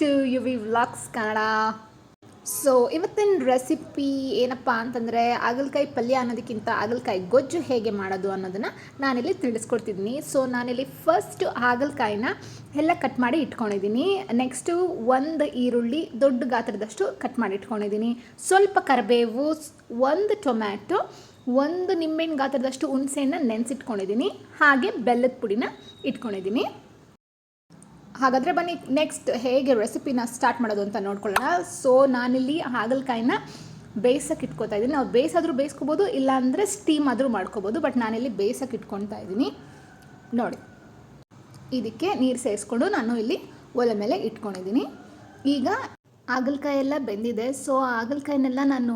To U V vlogs Kannada. So ಇವತ್ತಿನ recipe ಏನಪ್ಪ ಅಂತಂದರೆ ಹಾಗಲಕಾಯಿ ಪಲ್ಯ ಅನ್ನೋದಕ್ಕಿಂತ ಹಾಗಲಕಾಯಿ ಗೊಜ್ಜು ಹೇಗೆ ಮಾಡೋದು ಅನ್ನೋದನ್ನು ನಾನಿಲ್ಲಿ ತಿಳಿಸ್ಕೊಡ್ತಿದ್ದೀನಿ. ಸೊ ನಾನಿಲ್ಲಿ ಫಸ್ಟು ಹಾಗಲಕಾಯಿನ ಎಲ್ಲ ಕಟ್ ಮಾಡಿ ಇಟ್ಕೊಂಡಿದ್ದೀನಿ. ನೆಕ್ಸ್ಟು ಒಂದು ಈರುಳ್ಳಿ ದೊಡ್ಡ ಗಾತ್ರದಷ್ಟು ಕಟ್ ಮಾಡಿ ಇಟ್ಕೊಂಡಿದ್ದೀನಿ. ಸ್ವಲ್ಪ ಕರಿಬೇವು, ಒಂದು ಟೊಮ್ಯಾಟೊ, ಒಂದು ನಿಂಬೆಹಣ್ಣು ಗಾತ್ರದಷ್ಟು ಹುಣಸೆಹಣ್ಣು ನೆನೆಸಿಟ್ಕೊಂಡಿದ್ದೀನಿ. ಹಾಗೆ ಬೆಲ್ಲದ ಪುಡಿನ ಇಟ್ಕೊಂಡಿದ್ದೀನಿ. ಹಾಗಾದರೆ ಬನ್ನಿ ನೆಕ್ಸ್ಟ್ ಹೇಗೆ ರೆಸಿಪಿನ ಸ್ಟಾರ್ಟ್ ಮಾಡೋದು ಅಂತ ನೋಡ್ಕೊಳ್ಳೋಣ. ಸೊ ನಾನಿಲ್ಲಿ ಹಾಗಲಕಾಯಿನ ಬೇಯಿಸೋಕೆ ಇಟ್ಕೊತಾ ಇದ್ದೀನಿ. ನಾವು ಬೇಯಿಸಾದರೂ ಬೇಯಿಸ್ಕೋಬೋದು, ಇಲ್ಲಾಂದರೆ ಸ್ಟೀಮ್ ಆದರೂ ಮಾಡ್ಕೋಬೋದು. ಬಟ್ ನಾನಿಲ್ಲಿ ಬೇಯಿಸೋಕೆ ಇಟ್ಕೊತಾ ಇದ್ದೀನಿ. ನೋಡಿ, ಇದಕ್ಕೆ ನೀರು ಸೇರಿಸ್ಕೊಂಡು ನಾನು ಇಲ್ಲಿ ಒಲೆ ಮೇಲೆ ಇಟ್ಕೊಂಡಿದ್ದೀನಿ. ಈಗ ಹಾಗಲಕಾಯಿ ಎಲ್ಲ ಬೆಂದಿದೆ. ಸೊ ಹಾಗಲಕಾಯಿನೆಲ್ಲ ನಾನು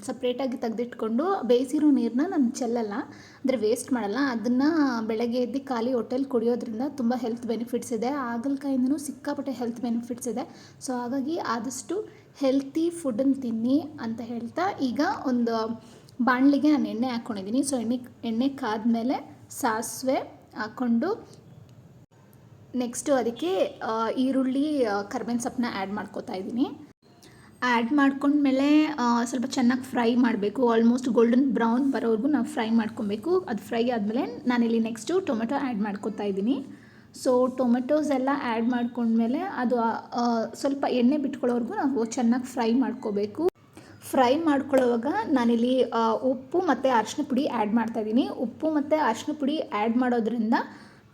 ಸಪ್ರೇಟಾಗಿ ತೆಗೆದಿಟ್ಕೊಂಡು ಬೇಯಿಸಿರೋ ನೀರನ್ನ ನಾನು ಚೆಲ್ಲಲ್ಲ, ಅಂದರೆ ವೇಸ್ಟ್ ಮಾಡಲ್ಲ. ಅದನ್ನು ಬೆಳಗ್ಗೆ ಎದ್ದು ಖಾಲಿ ಹೊಟ್ಟೆಲಿ ಕುಡಿಯೋದ್ರಿಂದ ತುಂಬ ಹೆಲ್ತ್ ಬೆನಿಫಿಟ್ಸ್ ಇದೆ. ಹಾಗಲಕಾಯಿಂದನೂ ಸಿಕ್ಕಾಪಟ್ಟೆ ಹೆಲ್ತ್ ಬೆನಿಫಿಟ್ಸ್ ಇದೆ. ಸೊ ಹಾಗಾಗಿ ಆದಷ್ಟು ಹೆಲ್ತಿ ಫುಡ್ಡನ್ನು ತಿನ್ನಿ ಅಂತ ಹೇಳ್ತಾ, ಈಗ ಒಂದು ಬಾಣಲಿಗೆ ನಾನು ಎಣ್ಣೆ ಹಾಕ್ಕೊಂಡಿದ್ದೀನಿ. ಸೊ ಎಣ್ಣೆ ಕಾದ್ಮೇಲೆ ಸಾಸಿವೆ ಹಾಕ್ಕೊಂಡು ನೆಕ್ಸ್ಟು ಅದಕ್ಕೆ ಈರುಳ್ಳಿ, ಕರಿಬೇವಿನ ಸೊಪ್ಪನ್ನ ಆ್ಯಡ್ ಮಾಡ್ಕೋತಾ ಇದ್ದೀನಿ. ಆ್ಯಡ್ ಮಾಡ್ಕೊಂಡ್ಮೇಲೆ ಸ್ವಲ್ಪ ಚೆನ್ನಾಗಿ ಫ್ರೈ ಮಾಡಬೇಕು. ಆಲ್ಮೋಸ್ಟ್ ಗೋಲ್ಡನ್ ಬ್ರೌನ್ ಬರೋವರೆಗೂ ನಾವು ಫ್ರೈ ಮಾಡ್ಕೊಬೇಕು. ಅದು ಫ್ರೈ ಆದಮೇಲೆ ನಾನಿಲ್ಲಿ ನೆಕ್ಸ್ಟು ಟೊಮೆಟೊ ಆ್ಯಡ್ ಮಾಡ್ಕೋತಾ ಇದ್ದೀನಿ. ಸೊ ಟೊಮೆಟೊಸ್ ಎಲ್ಲ ಆ್ಯಡ್ ಮಾಡ್ಕೊಂಡ್ಮೇಲೆ ಅದು ಸ್ವಲ್ಪ ಎಣ್ಣೆ ಬಿಟ್ಕೊಳ್ಳೋವರೆಗೂ ನಾವು ಚೆನ್ನಾಗಿ ಫ್ರೈ ಮಾಡ್ಕೋಬೇಕು. ಫ್ರೈ ಮಾಡ್ಕೊಳ್ಳೋವಾಗ ನಾನಿಲ್ಲಿ ಉಪ್ಪು ಮತ್ತು ಅರಿಶಿನ ಪುಡಿ ಆ್ಯಡ್ ಮಾಡ್ತಾಯಿದ್ದೀನಿ. ಉಪ್ಪು ಮತ್ತು ಅರಿಶಿನ ಪುಡಿ ಆ್ಯಡ್ ಮಾಡೋದ್ರಿಂದ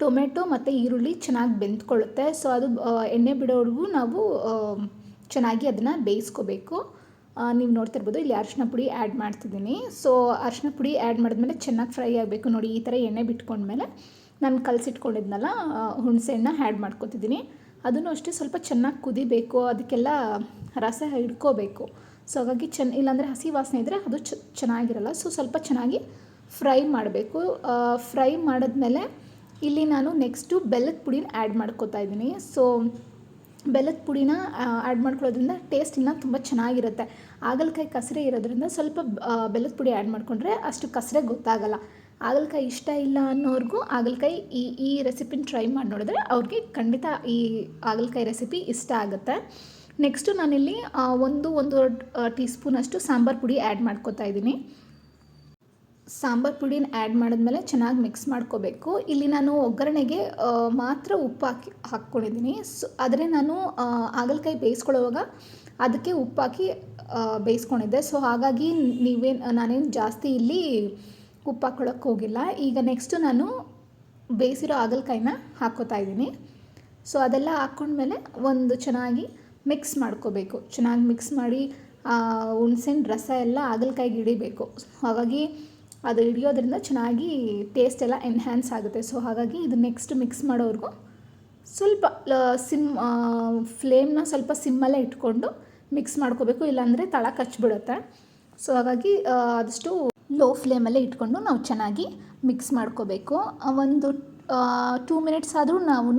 ಟೊಮೆಟೊ ಮತ್ತು ಈರುಳ್ಳಿ ಚೆನ್ನಾಗಿ ಬೆಂದ್ಕೊಳ್ಳುತ್ತೆ. ಸೊ ಅದು ಎಣ್ಣೆ ಬಿಡೋವರೆಗೂ ನಾವು ಚೆನ್ನಾಗಿ ಅದನ್ನು ಬೇಯಿಸ್ಕೋಬೇಕು. ನೀವು ನೋಡ್ತಿರ್ಬೋದು, ಇಲ್ಲಿ ಅರಿಶಿನ ಪುಡಿ ಆ್ಯಡ್ ಮಾಡ್ತಿದ್ದೀನಿ. ಸೊ ಅರಿಶಿನ ಪುಡಿ ಆ್ಯಡ್ ಮಾಡಿದ್ಮೇಲೆ ಚೆನ್ನಾಗಿ ಫ್ರೈ ಆಗಬೇಕು. ನೋಡಿ, ಈ ಥರ ಎಣ್ಣೆ ಬಿಟ್ಕೊಂಡ್ಮೇಲೆ ನಾನು ಕಲಸಿಟ್ಕೊಂಡಿದ್ನಲ್ಲ ಹುಣಸೆಹಣ್ಣ ಆ್ಯಡ್ ಮಾಡ್ಕೊತಿದ್ದೀನಿ. ಅದನ್ನು ಅಷ್ಟೇ ಸ್ವಲ್ಪ ಚೆನ್ನಾಗಿ ಕುದಿಬೇಕು, ಅದಕ್ಕೆಲ್ಲ ರಸ ಹಿಡ್ಕೋಬೇಕು. ಸೊ ಹಾಗಾಗಿ ಇಲ್ಲಾಂದರೆ ಹಸಿ ವಾಸನೆ ಇದ್ದರೆ ಅದು ಚೆನ್ನಾಗಿರಲ್ಲ. ಸೊ ಸ್ವಲ್ಪ ಚೆನ್ನಾಗಿ ಫ್ರೈ ಮಾಡಬೇಕು. ಫ್ರೈ ಮಾಡಿದ್ಮೇಲೆ ಇಲ್ಲಿ ನಾನು ನೆಕ್ಸ್ಟು ಬೆಲ್ಲದ ಪುಡಿನ ಆ್ಯಡ್ ಮಾಡ್ಕೋತಾ ಇದ್ದೀನಿ. ಸೊ ಬೆಲ್ಲದ ಪುಡಿನ ಆ್ಯಡ್ ಮಾಡ್ಕೊಳ್ಳೋದ್ರಿಂದ ಟೇಸ್ಟ್ ಇನ್ನೂ ತುಂಬ ಚೆನ್ನಾಗಿರುತ್ತೆ. ಹಾಗಲಕಾಯಿ ಕಸರೆ ಇರೋದ್ರಿಂದ ಸ್ವಲ್ಪ ಬೆಲ್ಲದ ಪುಡಿ ಆ್ಯಡ್ ಮಾಡಿಕೊಂಡ್ರೆ ಅಷ್ಟು ಕಸರೆ ಗೊತ್ತಾಗಲ್ಲ. ಹಾಗಲಕಾಯಿ ಇಷ್ಟ ಇಲ್ಲ ಅನ್ನೋರ್ಗೂ ಹಾಗಲಕಾಯಿ ಈ ರೆಸಿಪಿನ ಟ್ರೈ ಮಾಡಿ ನೋಡಿದ್ರೆ ಅವ್ರಿಗೆ ಖಂಡಿತ ಈ ಹಾಗಲಕಾಯಿ ರೆಸಿಪಿ ಇಷ್ಟ ಆಗುತ್ತೆ. ನೆಕ್ಸ್ಟು ನಾನಿಲ್ಲಿ ಒಂದು ಟೀ ಸ್ಪೂನಷ್ಟು ಸಾಂಬಾರು ಪುಡಿ ಆ್ಯಡ್ ಮಾಡ್ಕೋತಾ ಇದ್ದೀನಿ. ಸಾಂಬಾರು ಪುಡಿನ ಆ್ಯಡ್ ಮಾಡಿದ್ಮೇಲೆ ಚೆನ್ನಾಗಿ ಮಿಕ್ಸ್ ಮಾಡ್ಕೋಬೇಕು. ಇಲ್ಲಿ ನಾನು ಒಗ್ಗರಣೆಗೆ ಮಾತ್ರ ಉಪ್ಪು ಹಾಕ್ಕೊಂಡಿದ್ದೀನಿ. ಸೊ ಆದರೆ ನಾನು ಹಾಗಲಕಾಯಿ ಬೇಯಿಸ್ಕೊಳ್ಳೋವಾಗ ಅದಕ್ಕೆ ಉಪ್ಪು ಹಾಕಿ ಬೇಯಿಸ್ಕೊಂಡಿದ್ದೆ. ಸೊ ಹಾಗಾಗಿ ನಾನೇನು ಜಾಸ್ತಿ ಇಲ್ಲಿ ಉಪ್ಪು ಹಾಕ್ಕೊಳ್ಳೋಕ್ಕೆ ಹೋಗಿಲ್ಲ. ಈಗ ನೆಕ್ಸ್ಟು ನಾನು ಬೇಯಿಸಿರೋ ಹಾಗಲಕಾಯಿನ ಹಾಕ್ಕೋತಾ ಇದ್ದೀನಿ. ಸೊ ಅದೆಲ್ಲ ಹಾಕ್ಕೊಂಡ್ಮೇಲೆ ಒಂದು ಚೆನ್ನಾಗಿ ಮಿಕ್ಸ್ ಮಾಡ್ಕೋಬೇಕು. ಚೆನ್ನಾಗಿ ಮಿಕ್ಸ್ ಮಾಡಿ ಹುಣಸೆಹಣ್ಣು ರಸ ಎಲ್ಲ ಹಾಗಲಕಾಯಿಗೆ ಹಿಡಿಬೇಕು. ಹಾಗಾಗಿ ಅದು ಹಿಡಿಯೋದ್ರಿಂದ ಚೆನ್ನಾಗಿ ಟೇಸ್ಟ್ ಎಲ್ಲ ಎನ್ಹ್ಯಾನ್ಸ್ ಆಗುತ್ತೆ. ಸೊ ಹಾಗಾಗಿ ಇದು ನೆಕ್ಸ್ಟ್ ಮಿಕ್ಸ್ ಮಾಡೋವರೆಗೂ ಸ್ವಲ್ಪ ಫ್ಲೇಮ್ನ ಸ್ವಲ್ಪ ಸಿಮ್ಮಲ್ಲೇ ಇಟ್ಕೊಂಡು ಮಿಕ್ಸ್ ಮಾಡ್ಕೋಬೇಕು, ಇಲ್ಲಾಂದರೆ ತಳ ಕಚ್ಚಿಬಿಡುತ್ತೆ. ಸೊ ಹಾಗಾಗಿ ಆದಷ್ಟು ಲೋ ಫ್ಲೇಮಲ್ಲೇ ಇಟ್ಕೊಂಡು ನಾವು ಚೆನ್ನಾಗಿ ಮಿಕ್ಸ್ ಮಾಡ್ಕೋಬೇಕು. ಒಂದು 2 ಮಿನಿಟ್ಸ್ ಆದರೂ ನಾವು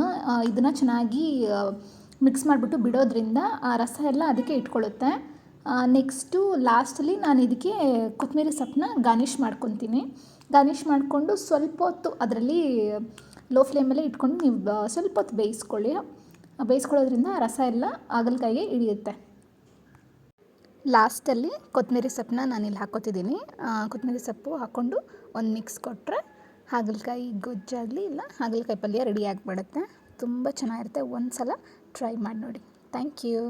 ಇದನ್ನು ಚೆನ್ನಾಗಿ ಮಿಕ್ಸ್ ಮಾಡಿಬಿಟ್ಟು ಬಿಡೋದ್ರಿಂದ ಆ ರಸ ಎಲ್ಲ ಅದಕ್ಕೆ ಇಟ್ಕೊಳ್ಳುತ್ತೆ. ನೆಕ್ಸ್ಟು ಲಾಸ್ಟಲ್ಲಿ ನಾನು ಇದಕ್ಕೆ ಕೊತ್ತಂಬರಿ ಸೊಪ್ಪನ್ನ ಗಾರ್ನಿಷ್ ಮಾಡ್ಕೊತೀನಿ. ಗಾರ್ನಿಷ್ ಮಾಡಿಕೊಂಡು ಸ್ವಲ್ಪ ಹೊತ್ತು ಅದರಲ್ಲಿ ಲೋ ಫ್ಲೇಮಲ್ಲೇ ಇಟ್ಕೊಂಡು ನೀವು ಸ್ವಲ್ಪ ಹೊತ್ತು ಬೇಯಿಸ್ಕೊಳ್ಳೋದ್ರಿಂದ ರಸ ಎಲ್ಲ ಹಾಗಲಕಾಯಿಗೆ ಹಿಡಿಯುತ್ತೆ. ಲಾಸ್ಟಲ್ಲಿ ಕೊತ್ತಂಬರಿ ಸೊಪ್ಪನ್ನ ನಾನಿಲ್ಲಿ ಹಾಕ್ಕೋತಿದ್ದೀನಿ. ಕೊತ್ತಂಬರಿ ಸೊಪ್ಪು ಹಾಕ್ಕೊಂಡು ಒಂದು ಮಿಕ್ಸ್ ಕೊಟ್ಟರೆ ಹಾಗಲಕಾಯಿ ಗೊಜ್ಜಾಗಲಿ ಇಲ್ಲ ಹಾಗಲಕಾಯಿ ಪಲ್ಯ ರೆಡಿ ಆಗಿಬಿಡುತ್ತೆ. ತುಂಬ ಚೆನ್ನಾಗಿರುತ್ತೆ. ಒಂದು ಸಲ ಟ್ರೈ ಮಾಡಿ ನೋಡಿ. Thank you.